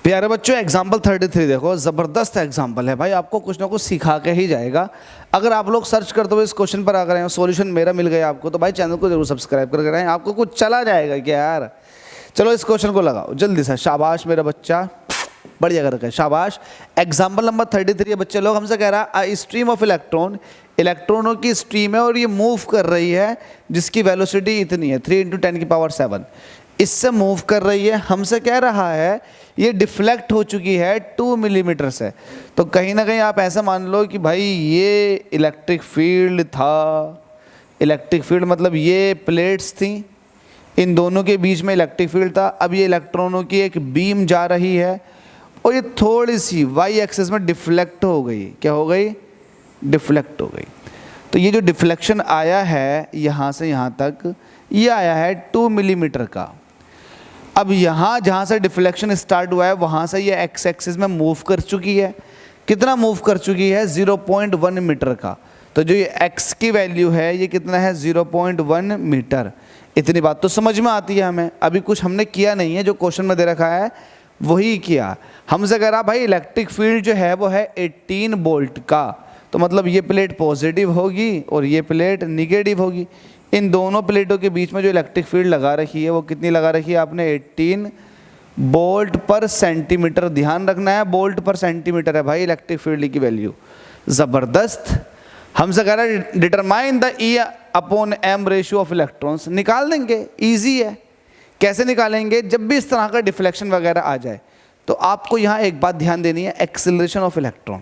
प्यारे बच्चों एग्जाम्पल 33 देखो, ज़बरदस्त एग्जाम्पल है भाई, आपको कुछ ना कुछ सिखा के ही जाएगा। अगर आप लोग सर्च करते हुए इस क्वेश्चन पर आ गए हैं, सॉल्यूशन मेरा मिल गया आपको, तो भाई चैनल को जरूर सब्सक्राइब करके रहें, आपको कुछ चला जाएगा क्या यार। चलो इस क्वेश्चन को लगाओ जल्दी से, शाबाश मेरा बच्चा, बढ़िया करके शाबाश। एग्जाम्पल नंबर 33 है बच्चे लोग, हमसे कह रहा है स्ट्रीम ऑफ इलेक्ट्रॉन, इलेक्ट्रॉनों की स्ट्रीम है और ये मूव कर रही है जिसकी वेलोसिटी इतनी है 3 × 10⁻⁷, इससे मूव कर रही है। हमसे कह रहा है ये डिफ्लेक्ट हो चुकी है 2 मिलीमीटर से। तो कहीं ना कहीं आप ऐसा मान लो कि भाई ये इलेक्ट्रिक फील्ड था, इलेक्ट्रिक फील्ड मतलब ये प्लेट्स थी, इन दोनों के बीच में इलेक्ट्रिक फील्ड था। अब ये इलेक्ट्रॉनों की एक बीम जा रही है और ये थोड़ी सी वाई एक्सिस में डिफ्लेक्ट हो गई। क्या हो गई? डिफ्लेक्ट हो गई। तो ये जो डिफ्लेक्शन आया है यहाँ से यहाँ तक, ये आया है 2 मिलीमीटर का। अब यहाँ जहाँ से डिफ्लेक्शन स्टार्ट हुआ है वहाँ से ये एक्स एक्सिस में मूव कर चुकी है। कितना मूव कर चुकी है? 0.1 मीटर का। तो जो ये एक्स की वैल्यू है ये कितना है? 0.1 मीटर। इतनी बात तो समझ में आती है हमें। अभी कुछ हमने किया नहीं है, जो क्वेश्चन में दे रखा है वही किया। हमसे कह रहा भाई इलेक्ट्रिक फील्ड जो है वो है 18 वोल्ट का, तो मतलब ये प्लेट पॉजिटिव होगी और ये प्लेट निगेटिव होगी। इन दोनों प्लेटों के बीच में जो इलेक्ट्रिक फील्ड लगा रखी है वो कितनी लगा रखी है आपने? 18 वोल्ट पर सेंटीमीटर। ध्यान रखना है वोल्ट पर सेंटीमीटर है भाई इलेक्ट्रिक फील्ड की वैल्यू। ज़बरदस्त। हमसे कह रहा है determine the E/m ratio of electrons. निकाल देंगे, ईजी है। कैसे निकालेंगे? जब भी इस तरह का डिफ्लेक्शन वगैरह आ जाए तो आपको यहाँ एक बात ध्यान देनी है, acceleration of electron.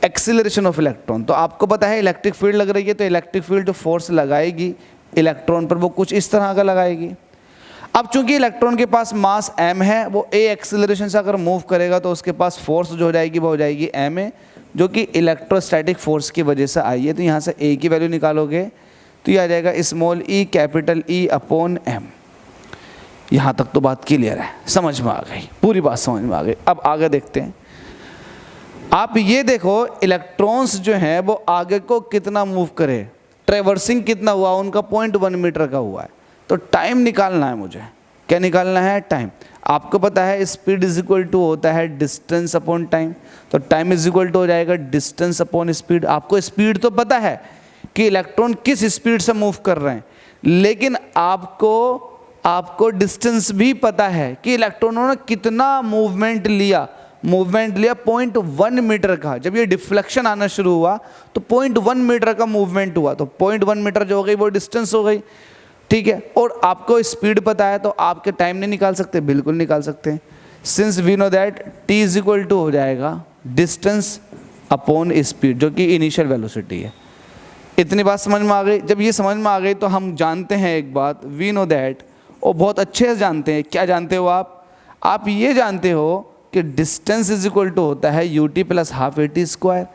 Acceleration of electron, तो आपको पता है इलेक्ट्रिक फील्ड लग रही है, तो इलेक्ट्रिक फील्ड जो फोर्स लगाएगी इलेक्ट्रॉन पर वो कुछ इस तरह का लगाएगी। अब चूंकि इलेक्ट्रॉन के पास मास m है, वो a एक्सीलरेशन से अगर मूव करेगा तो उसके पास फोर्स जो हो जाएगी वो हो जाएगी ma, जो कि इलेक्ट्रोस्टैटिक फोर्स की वजह से आई है। तो यहाँ से a की वैल्यू निकालोगे तो ये आ जाएगा स्मॉल e कैपिटल E/m। यहाँ तक तो बात क्लियर है, समझ में आ गई, पूरी बात समझ में आ गई। अब आगे देखते हैं। आप ये देखो इलेक्ट्रॉन्स जो हैं वो आगे को कितना मूव करे, ट्रेवर्सिंग कितना हुआ उनका? 0.1 मीटर का हुआ है। तो टाइम निकालना है मुझे। क्या निकालना है? टाइम। आपको पता है स्पीड इज इक्वल टू होता है डिस्टेंस अपॉन टाइम, तो टाइम इज इक्वल टू हो जाएगा डिस्टेंस अपॉन स्पीड। आपको स्पीड तो पता है कि इलेक्ट्रॉन किस स्पीड से मूव कर रहे हैं, लेकिन आपको डिस्टेंस भी पता है कि इलेक्ट्रॉनों ने कितना मूवमेंट लिया 0.1 मीटर का। जब ये डिफ्लेक्शन आना शुरू हुआ तो 0.1 मीटर का मूवमेंट हुआ, तो 0.1 मीटर जो हो गई वो डिस्टेंस हो गई, ठीक है। और आपको स्पीड पता है तो आपके टाइम नहीं निकाल सकते? बिल्कुल निकाल सकते हैं। Since we know that t is equal to हो जाएगा डिस्टेंस अपॉन स्पीड, जो कि इनिशियल वेलोसिटी है। इतनी बात समझ में आ गई। जब ये समझ में आ गई तो हम जानते हैं एक बात, वी नो दैट, और बहुत अच्छे से जानते हैं। क्या जानते हो आप ये जानते हो कि डिस्टेंस इज इक्वल टू होता है ut plus half AT square,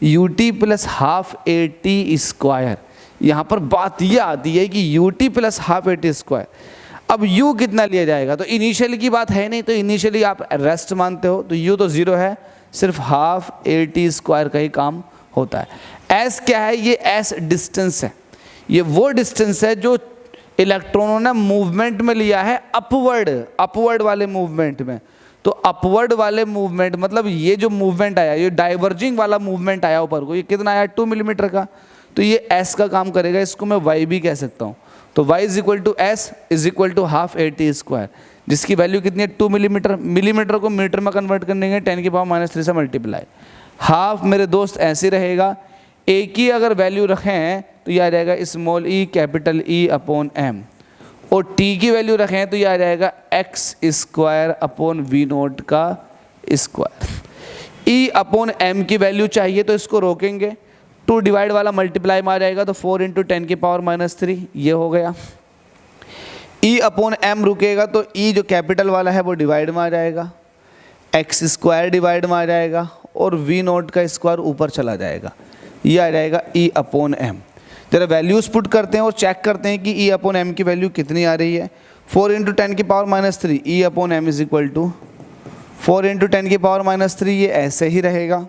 ut plus half AT square. यहाँ पर बात ये आती है कि ut plus half AT square. अब u कितना लिया जाएगा? तो इनिशियली की बात है नहीं, तो इनिशियली आप रेस्ट मानते हो, तो u तो 0 है, सिर्फ हाफ AT स्क्वायर का ही काम होता है। s क्या है? ये s डिस्टेंस है, ये वो डिस्टेंस है जो इलेक्ट्रॉनों ने मूवमेंट में लिया है अपवर्ड वाले मूवमेंट में। तो अपवर्ड वाले मूवमेंट मतलब ये जो मूवमेंट आया, ये डाइवर्जिंग वाला मूवमेंट आया ऊपर को, ये कितना आया? 2 मिलीमीटर का। तो ये s का काम करेगा, इसको मैं y भी कह सकता हूँ। तो y is equal to s is equal to half AT square, जिसकी वैल्यू कितनी है? 2 मिलीमीटर। मिलीमीटर को मीटर में कन्वर्ट करने के 10⁻³ से मल्टीप्लाई। हाफ मेरे दोस्त ऐसे रहेगा, a की अगर वैल्यू रखें तो यह आ जाएगा स्मॉल e कैपिटल E/m, और t की वैल्यू रखें तो यह आ जाएगा x स्क्वायर अपॉन V0 का स्क्वायर। E/m की वैल्यू चाहिए तो इसको रोकेंगे, 2 डिवाइड वाला मल्टीप्लाई में आ जाएगा, तो 4 × 10⁻³ ये हो गया। E/m रुकेगा तो e जो कैपिटल वाला है वो डिवाइड में आ जाएगा, x स्क्वायर डिवाइड में आ जाएगा, और V0 का स्क्वायर ऊपर चला जाएगा, ये आ जाएगा E/m। जरा वैल्यूज पुट करते हैं और चेक करते हैं कि E/m की वैल्यू कितनी आ रही है। 4 × 10⁻³ E/m इज इक्वल टू 4 × 10⁻³ ये ऐसे ही रहेगा।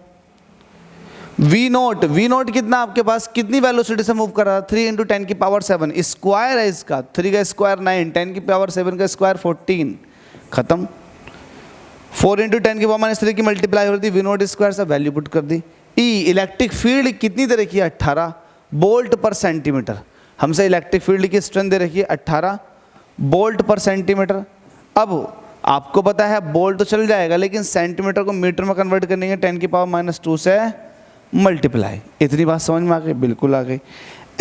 V0 कितना आपके पास, कितनी वेलोसिटी से मूव कर रहा था? 3 × 10⁻⁷, स्क्वायर है इसका, 3 का स्क्वायर 9, 10⁻⁷ का स्क्वायर 14, खत्म। 4 इंटू 10⁻³ की मल्टीप्लाई हो रही थी, वी नॉट स्क्वायर से वैल्यू पुट कर दी। ई इलेक्ट्रिक फील्ड कितनी दे रखी है 18 वोल्ट पर सेंटीमीटर, हमसे इलेक्ट्रिक फील्ड की स्ट्रेंथ दे रखी है 18 वोल्ट पर सेंटीमीटर। अब आपको पता है वोल्ट तो चल जाएगा, लेकिन सेंटीमीटर को मीटर में कन्वर्ट करने के 10⁻² से मल्टीप्लाई। इतनी बात समझ में आ गई? बिल्कुल आ गई।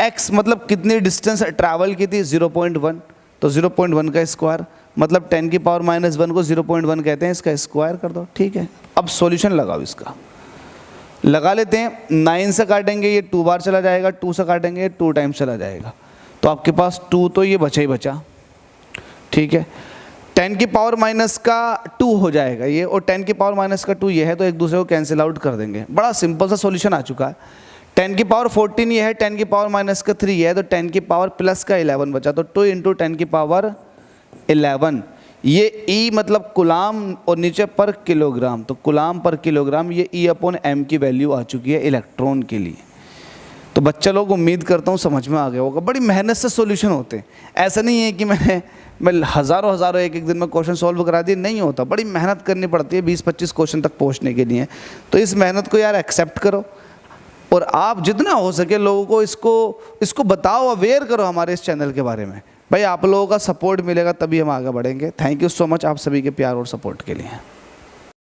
एक्स मतलब कितनी डिस्टेंस ट्रैवल की थी 0.1, तो 0.1 का स्क्वायर मतलब 10⁻⁻1 को 0.1 कहते हैं, इसका स्क्वायर कर दो। ठीक है, अब सॉल्यूशन लगाओ, इसका लगा लेते हैं। 9 से काटेंगे ये 2 बार चला जाएगा, 2 से काटेंगे ये 2 टाइम्स चला जाएगा, तो आपके पास 2 तो ये बचा ही बचा। ठीक है, 10⁻⁻2 हो जाएगा ये, और 10⁻⁻2 ये है, तो एक दूसरे को कैंसिल आउट कर देंगे। बड़ा सिंपल सा सॉल्यूशन आ चुका है। 10⁻14 ये है, 10⁻⁻3 ये है, तो 10⁻+11 बचा, तो 2 इंटू 10⁻11। ये ई मतलब कुलाम और नीचे पर किलोग्राम, तो कुलाम पर किलोग्राम, ये E/m की वैल्यू आ चुकी है इलेक्ट्रॉन के लिए। तो बच्चा लोग उम्मीद करता हूँ समझ में आ गया होगा। बड़ी मेहनत से सॉल्यूशन होते हैं, ऐसा नहीं है कि मैं हज़ारों एक दिन में क्वेश्चन सॉल्व करा दिए, नहीं होता। बड़ी मेहनत करनी पड़ती है 20-25 क्वेश्चन तक पहुँचने के लिए। तो इस मेहनत को यार एक्सेप्ट करो, और आप जितना हो सके लोगों को इसको बताओ, अवेयर करो हमारे इस चैनल के बारे में। भाई आप लोगों का सपोर्ट मिलेगा तभी हम आगे बढ़ेंगे। थैंक यू सो मच आप सभी के प्यार और सपोर्ट के लिए।